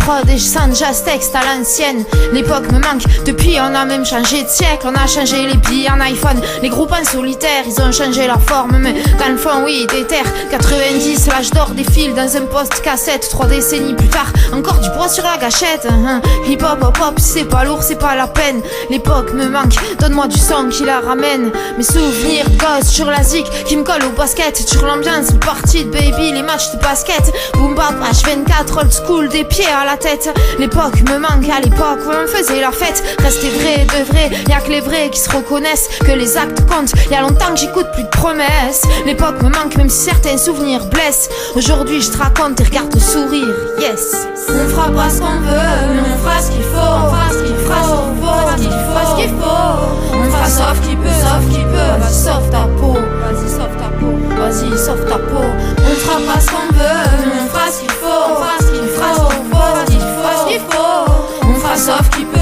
prod et je sens just texte à l'ancienne. L'époque me manque, depuis on a même changé de siècle. On a changé les billes en iPhone. Les groupes en solitaire, ils ont changé leur forme. Mais dans le fond, oui, des terres 90, l'âge d'or défile dans un poste cassette. 3 décennies plus tard, encore du poids sur la gâchette. Hip hop, hop hop, c'est pas lourd, c'est pas la peine. L'époque me manque, donne-moi du son qui la ramène. Mes souvenirs gosse sur la zik qui me colle au basket. Sur l'ambiance, le party de baby, les matchs de basket. Boom bap, H24, old school, des pieds à la tête. L'époque me manque, à l'époque où on faisait la fête. Rester vrai de vrai, y'a que les vrais qui se reconnaissent. Que les actes comptent, y'a longtemps que j'écoute plus de promesses. L'époque me manque même si certains souvenirs blessent. Aujourd'hui je te raconte et regarde le sourire, yes. On fera pas ce qu'on veut, mais on fera ce qu'il faut. On fera ce qu'il faut, ce qu'il faut. On fera sauf qui peut, vas-y sauve ta peau. Vas-y sauve ta peau, vas-y sauve ta peau. On fera pas ce qu'on veut, mais on fera ce qu'il faut. On fera ce qu'il faut, ce qu'il faut. On fera sauf qui peut,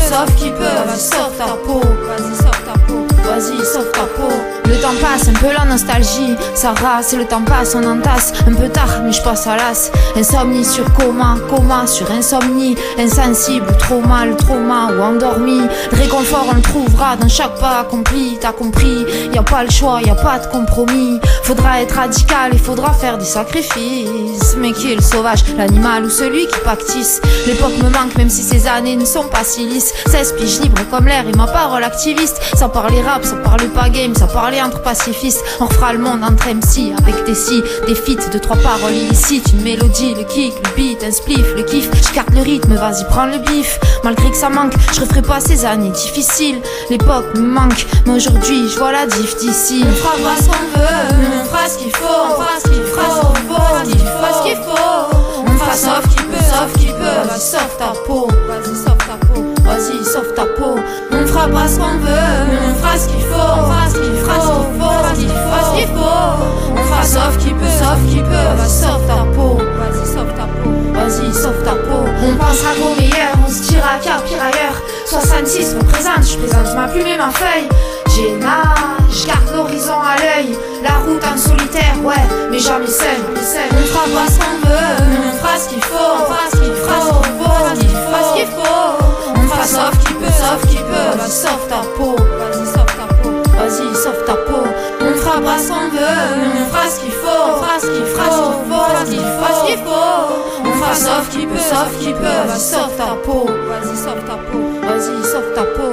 vas-y sauve ta peau. Vas-y sauve ta peau, vas-y sauve ta peau. Le temps passe, un peu la nostalgie, ça rase et le temps passe, on entasse. Un peu tard, mais je passe à l'as. Insomnie sur coma, coma sur insomnie. Insensible, trauma ou endormi. Le réconfort on le trouvera dans chaque pas accompli. T'as compris, y a pas le choix, y a pas de compromis. Faudra être radical, il faudra faire des sacrifices. Mais qui est le sauvage, l'animal ou celui qui pactisse? L'époque me manque même si ces années ne sont pas si lisses. 16 piges libre comme l'air et ma parole activiste. Ça parle rap, ça parle pas game, ça parle entre pacifistes. On refera le monde entre MC avec des si, des feats, 2-3 paroles illicites, une mélodie, le kick, le beat, un spliff, le kiff. Je garde le rythme, vas-y prends le bif. Malgré que ça manque, je referai pas ces années difficiles. L'époque me manque, mais aujourd'hui je vois la diff d'ici. On fera pas ce qu'on veut, mais on fera ce qu'il faut. On fera ce qu'il faut, ce qu'il faut. On fera sauf qui peut, vas-y sauve ta peau. Vas-y sauve ta peau, vas-y sauve ta peau. On fera pas ce qu'on veut, mais on fera ce qu'il faut. On fera ce qu'il faut. On fera sauf qui peut, vas-y sauve ta peau. Vas-y sauve ta peau, vas-y sauve ta peau. On pensera qu'au meilleur, on se dira qu'il y a pire ailleurs. 66 représente, je présente ma plume et ma feuille. J'ai je garde l'horizon à l'œil. La route en solitaire, ouais, mais jamais seul. On fera pas ce qu'on veut, mais on fera ce qu'il faut. On fera ce qu'il faut. On fera sauf qui peut, vas-y sauve ta peau. Vas-y sauve ta peau, vas-y sauve ta peau. On fera pas ce qu'on veut, mais on fera ce qu'il faut. On fera ce qu'il faut. On fera sauf qui peut, vas-y sauve ta peau. Vas-y sauve ta peau, vas-y sauve ta peau.